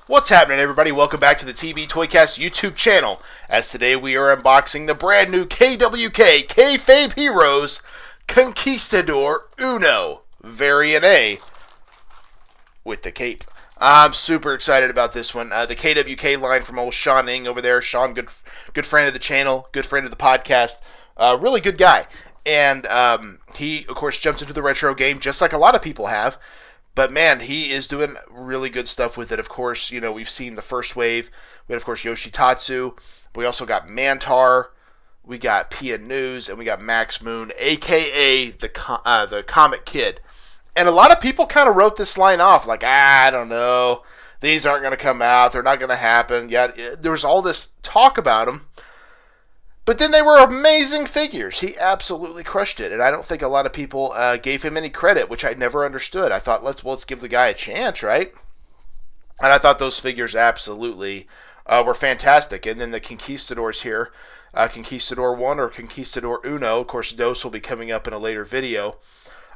What's happening, everybody? Welcome back to the TV Toycast YouTube channel. As today we are unboxing the brand new KWK Kayfabe Heroes Conquistador Uno Variant A with the cape. I'm super excited about this one. The KWK line from old Sean Ng over there. Sean, good friend of the channel, good friend of the podcast, really good guy. And he, of course, jumped into the retro game just like a lot of people have. But, man, he is doing really good stuff with it. Of course, you know, we've seen the first wave. We had, of course, Yoshitatsu. We also got Mantar. We got Pia News. And we got Max Moon, a.k.a. the Comic Kid. And a lot of people kind of wrote this line off. Like, I don't know. These aren't going to come out. They're not going to happen. Yet there was all this talk about them. But then they were amazing figures. He absolutely crushed it, and I don't think a lot of people gave him any credit, which I never understood. I thought, let's give the guy a chance, right? And I thought those figures absolutely were fantastic. And then the Conquistadors here, Conquistador 1 or Conquistador Uno, of course, those will be coming up in a later video.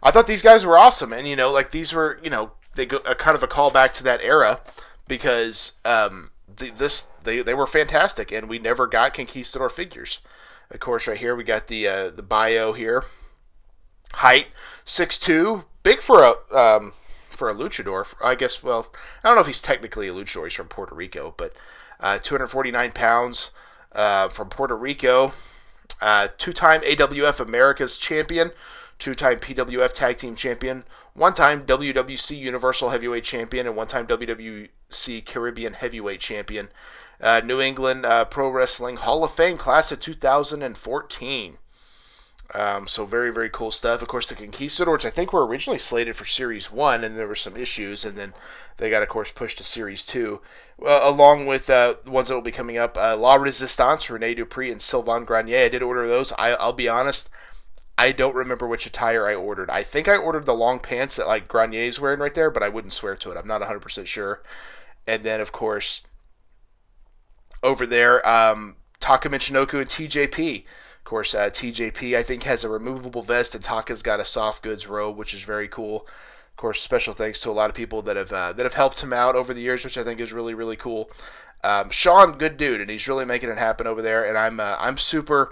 I thought these guys were awesome, and, you know, like these were, you know, they go kind of a callback to that era because they were fantastic, and we never got Conquistador figures. Of course, right here we got the bio here. Height 6'2", big for a luchador. I guess. Well, I don't know if he's technically a luchador. He's from Puerto Rico, but 249 pounds from Puerto Rico. Two-time AWF America's champion. Two-time PWF Tag Team Champion, one-time WWC Universal Heavyweight Champion, and one-time WWC Caribbean Heavyweight Champion. New England Pro Wrestling Hall of Fame class of 2014. So very, very cool stuff. Of course, the Conquistadors, I think, were originally slated for Series 1, and there were some issues, and then they got, of course, pushed to Series 2, along with the ones that will be coming up. La Resistance, Rene Dupree, and Sylvain Grenier. I did order those. I'll be honest, I don't remember which attire I ordered. I think I ordered the long pants that like Grenier's wearing right there, but I wouldn't swear to it. I'm not 100% sure. And then, of course, over there, Taka Michinoku and TJP. Of course, TJP, I think, has a removable vest, and Taka's got a soft goods robe, which is very cool. Of course, special thanks to a lot of people that have helped him out over the years, which I think is really, really cool. Sean, good dude, and he's really making it happen over there, and I'm super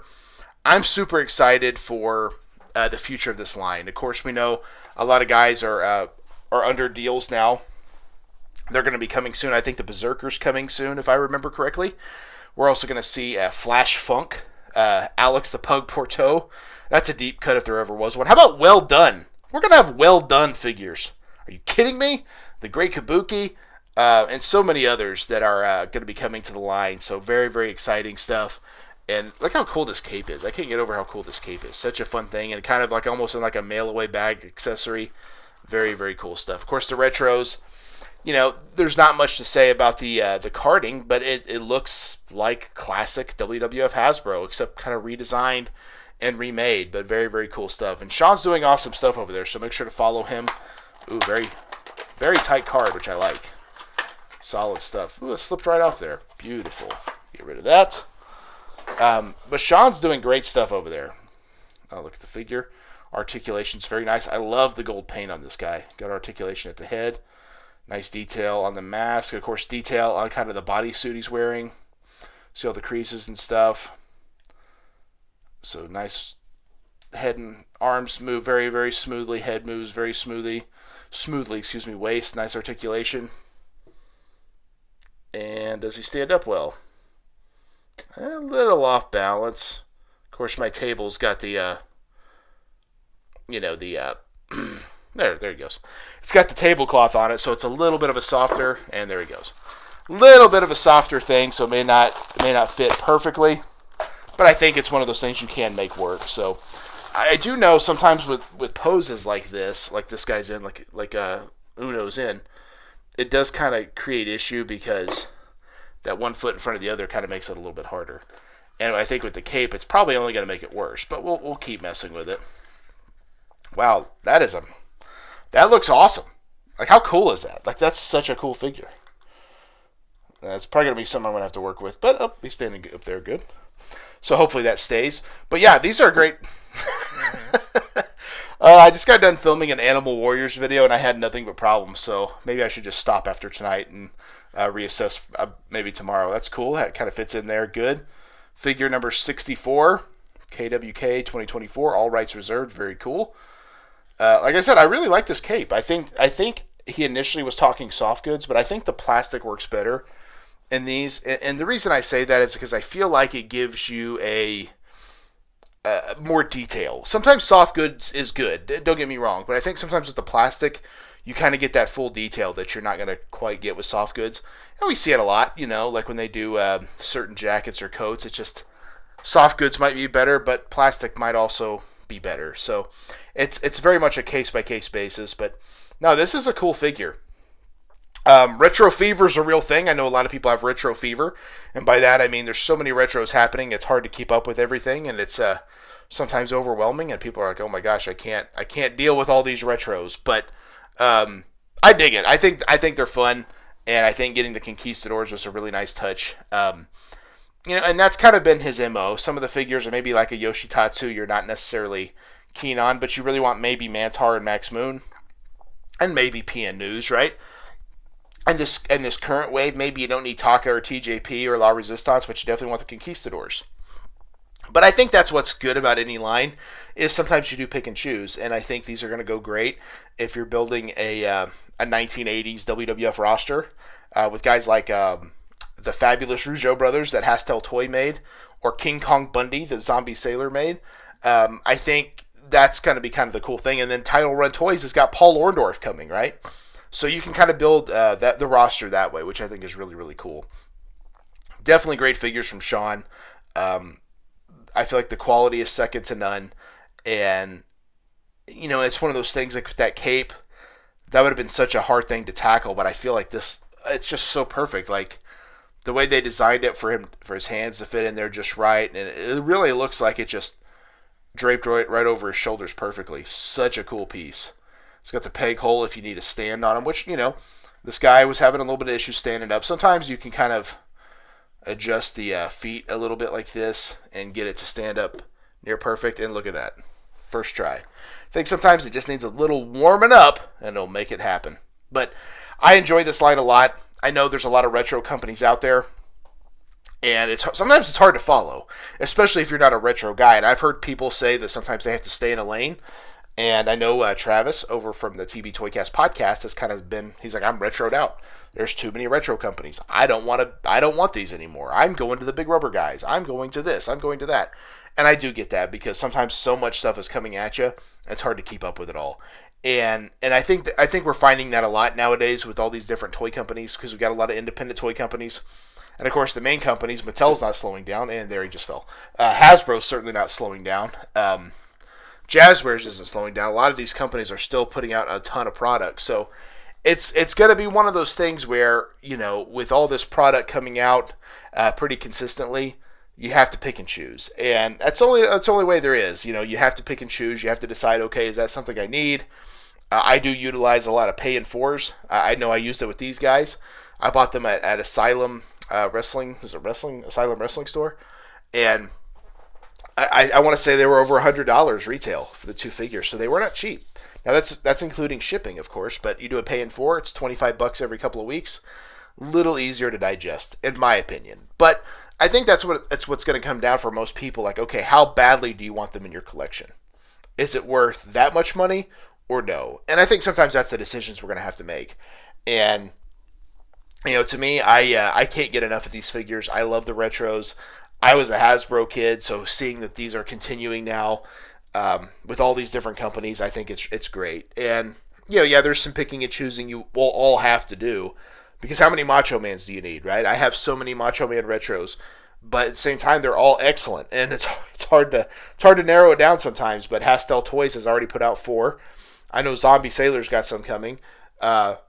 excited for the future of this line. Of course, we know a lot of guys are under deals now. They're going to be coming soon. I think the Berserker's coming soon, if I remember correctly. We're also going to see Flash Funk, Alex the Pug Porto. That's a deep cut if there ever was one. How about Well Done? We're going to have Well Done figures. Are you kidding me? The Great Kabuki, and so many others that are going to be coming to the line. So very, very exciting stuff. And look how cool this cape is. I can't get over how cool this cape is. Such a fun thing, and kind of like almost in like a mail-away bag accessory. Very, very cool stuff. Of course, the retros, you know, there's not much to say about the carding, but it looks like classic WWF Hasbro, except kind of redesigned and remade. But very, very cool stuff. And Sean's doing awesome stuff over there, so make sure to follow him. Ooh, very, very tight card, which I like. Solid stuff. Ooh, it slipped right off there. Beautiful. Get rid of that. But Sean's doing great stuff over there. Oh, look at the figure. Articulation's very nice. I love the gold paint on this guy. Got articulation at the head. Nice detail on the mask. Of course, detail on kind of the bodysuit he's wearing. See all the creases and stuff. So nice. Head and arms move very, very smoothly. Head moves very smoothly. Waist, nice articulation. And does he stand up well? A little off balance. Of course, my table's got the, there he goes. It's got the tablecloth on it, so it's a little bit of a softer, and there he goes. Little bit of a softer thing, so it may not fit perfectly, but I think it's one of those things you can make work. So I do know sometimes with poses like this guy's in, like Uno's in, it does kind of create issue because that one foot in front of the other kind of makes it a little bit harder. And I think with the cape, it's probably only going to make it worse, but we'll keep messing with it. Wow, that looks awesome. Like, how cool is that? Like, that's such a cool figure. That's probably going to be something I'm going to have to work with, but he's standing up there good. So hopefully that stays. But yeah, these are great. I just got done filming an Animal Warriors video, and I had nothing but problems, so maybe I should just stop after tonight and reassess maybe tomorrow. That's cool. That kind of fits in there. Good. Figure number 64, KWK 2024, all rights reserved. Very cool. Like I said, I really like this cape. I think he initially was talking soft goods, but I think the plastic works better in these. And the reason I say that is because I feel like it gives you a more detail. Sometimes soft goods is good, don't get me wrong, but I think sometimes with the plastic, you kind of get that full detail that you're not going to quite get with soft goods. And we see it a lot, like when they do certain jackets or coats, it's just soft goods might be better, but plastic might also be better. So it's very much a case-by-case basis, but no, this is a cool figure. Retro fever is a real thing. I know a lot of people have retro fever, and by that I mean there's so many retros happening, it's hard to keep up with everything, and it's sometimes overwhelming, and people are like, oh my gosh, I can't deal with all these retros, but I dig it. I think they're fun, and I think getting the Conquistadors was a really nice touch. And that's kind of been his MO. Some of the figures are maybe like a Yoshitatsu you're not necessarily keen on, but you really want maybe Mantar and Max Moon, and maybe PN News, right? And this current wave, maybe you don't need Taka or TJP or La Resistance, but you definitely want the Conquistadors. But I think that's what's good about any line, is sometimes you do pick and choose, and I think these are going to go great if you're building a 1980s WWF roster with guys like the fabulous Rougeau brothers that Hastel Toy made, or King Kong Bundy that Zombie Sailor made. I think that's going to be kind of the cool thing. And then Title Run Toys has got Paul Orndorff coming, right? So you can kind of build the roster that way, which I think is really, really cool. Definitely great figures from Sean. I feel like the quality is second to none. And, it's one of those things like with that cape, that would have been such a hard thing to tackle, but I feel like this, it's just so perfect. Like, the way they designed it for his hands to fit in there just right, and it really looks like it just draped right over his shoulders perfectly. Such a cool piece. It's got the peg hole if you need to stand on him, which, this guy was having a little bit of issues standing up. Sometimes you can kind of adjust the feet a little bit like this and get it to stand up near perfect, and look at that. First try. I think sometimes it just needs a little warming up, and it'll make it happen. But I enjoy this line a lot. I know there's a lot of retro companies out there, and sometimes it's hard to follow, especially if you're not a retro guy. And I've heard people say that sometimes they have to stay in a lane. And I know Travis over from the TB Toycast podcast has kind of been, he's like, I'm retroed out. There's too many retro companies. I don't want these anymore. I'm going to the big rubber guys. I'm going to this. I'm going to that. And I do get that, because sometimes so much stuff is coming at you, it's hard to keep up with it all. And I think we're finding that a lot nowadays with all these different toy companies, because we've got a lot of independent toy companies. And of course the main companies, Mattel's not slowing down, and there he just fell. Hasbro's certainly not slowing down. Jazzwares isn't slowing down. A lot of these companies are still putting out a ton of products. So it's going to be one of those things where, with all this product coming out pretty consistently, you have to pick and choose. And that's the only way there is. You have to pick and choose. You have to decide, okay, is that something I need? I do utilize a lot of pay and fours. I know I used it with these guys. I bought them at Asylum Wrestling. Is it Wrestling? Asylum Wrestling Store? And I want to say they were over $100 retail for the two figures, so they were not cheap. Now that's including shipping, of course, but you do a pay in four, it's $25 every couple of weeks. Little easier to digest, in my opinion. But I think that's what's going to come down for most people. Like, okay, how badly do you want them in your collection? Is it worth that much money or no? And I think sometimes that's the decisions we're going to have to make. And to me, I can't get enough of these figures. I love the retros. I was a Hasbro kid, so seeing that these are continuing now with all these different companies, I think it's great. And, there's some picking and choosing you will all have to do, because how many Macho Mans do you need, right? I have so many Macho Man retros, but at the same time, they're all excellent, and it's hard to narrow it down sometimes, but Hastel Toys has already put out 4. I know Zombie Sailor's got some coming.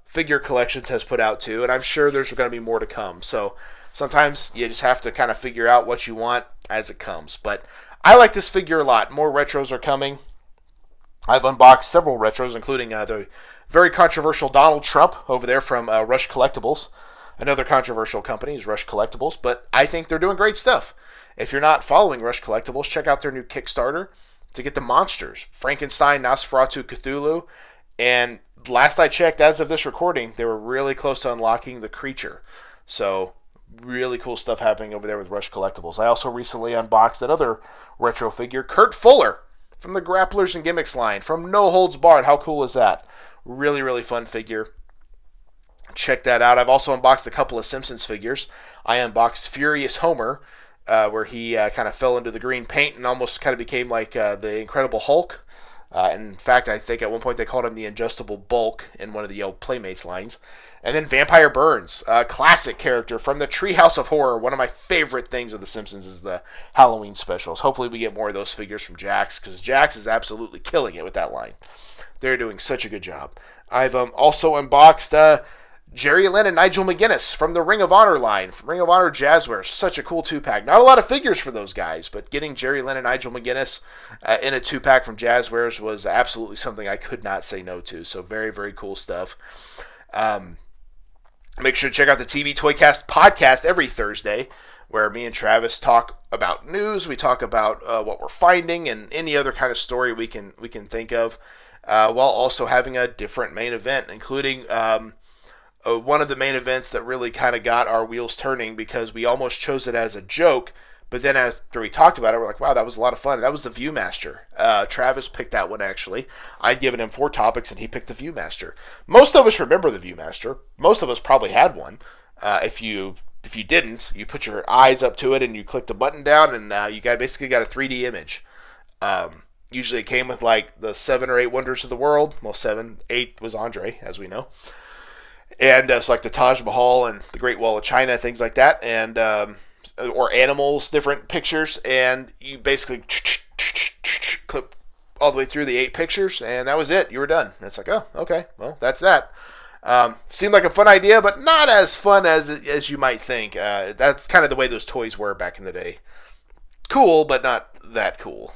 Figure Collections has put out 2, and I'm sure there's going to be more to come. So sometimes you just have to kind of figure out what you want as it comes. But I like this figure a lot. More retros are coming. I've unboxed several retros, including the very controversial Donald Trump over there from Rush Collectibles. Another controversial company is Rush Collectibles, but I think they're doing great stuff. If you're not following Rush Collectibles, check out their new Kickstarter to get the monsters. Frankenstein, Nosferatu, Cthulhu, and last I checked, as of this recording, they were really close to unlocking the creature. So really cool stuff happening over there with Rush Collectibles. I also recently unboxed another retro figure, Kurt Fuller, from the Grapplers and Gimmicks line, from No Holds Barred. How cool is that? Really, really fun figure. Check that out. I've also unboxed a couple of Simpsons figures. I unboxed Furious Homer, where he kind of fell into the green paint and almost kind of became like the Incredible Hulk. In fact, I think at one point they called him the Adjustable Bulk in one of the old Playmates lines. And then Vampire Burns, a classic character from the Treehouse of Horror. One of my favorite things of The Simpsons is the Halloween specials. Hopefully we get more of those figures from Jax, because Jax is absolutely killing it with that line. They're doing such a good job. I've also unboxed Jerry Lynn and Nigel McGuinness from the Ring of Honor line, from Ring of Honor Jazzware. Such a cool 2-pack. Not a lot of figures for those guys, but getting Jerry Lynn and Nigel McGuinness in a 2-pack from Jazzwares was absolutely something I could not say no to. So very, very cool stuff. Make sure to check out the TV Toycast podcast every Thursday, where me and Travis talk about news. We talk about what we're finding and any other kind of story we can think of, while also having a different main event, including one of the main events that really kind of got our wheels turning, because we almost chose it as a joke, but then after we talked about it, we're like, wow, that was a lot of fun. That was the Viewmaster. Travis picked that one, actually. I'd given him 4 topics, and he picked the Viewmaster. Most of us remember the Viewmaster. Most of us probably had one. If you didn't, you put your eyes up to it, and you clicked a button down, and you basically got a 3D image. Usually it came with like the 7 or 8 wonders of the world. Well, 7, 8 was Andre, as we know. And it's like the Taj Mahal and the Great Wall of China, things like that, and or animals, different pictures, and you basically clip all the way through the 8 pictures, and that was it. You were done. And it's like, oh, okay, well, that's that. Seemed like a fun idea, but not as fun as you might think. That's kind of the way those toys were back in the day. Cool, but not that cool.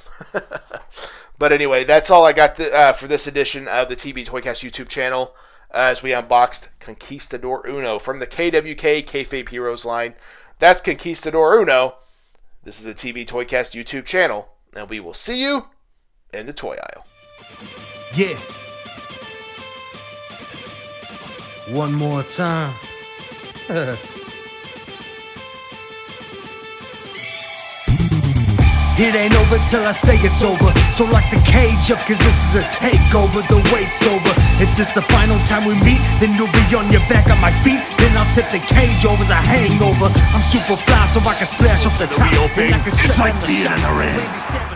But anyway, that's all I got for this edition of the TB Toycast YouTube channel, as we unboxed Conquistador Uno from the KWK Kayfabe Heroes line. That's Conquistador Uno. This is the TB Toycast YouTube channel, and we will see you in the toy aisle. Yeah. One more time. It ain't over till I say it's over. So lock the cage up, cause this is a takeover. The wait's over. If this the final time we meet, then you'll be on your back on my feet. Then I'll tip the cage over as a hangover. I'm super fly, so I can splash off the top. And I can shut down the shot.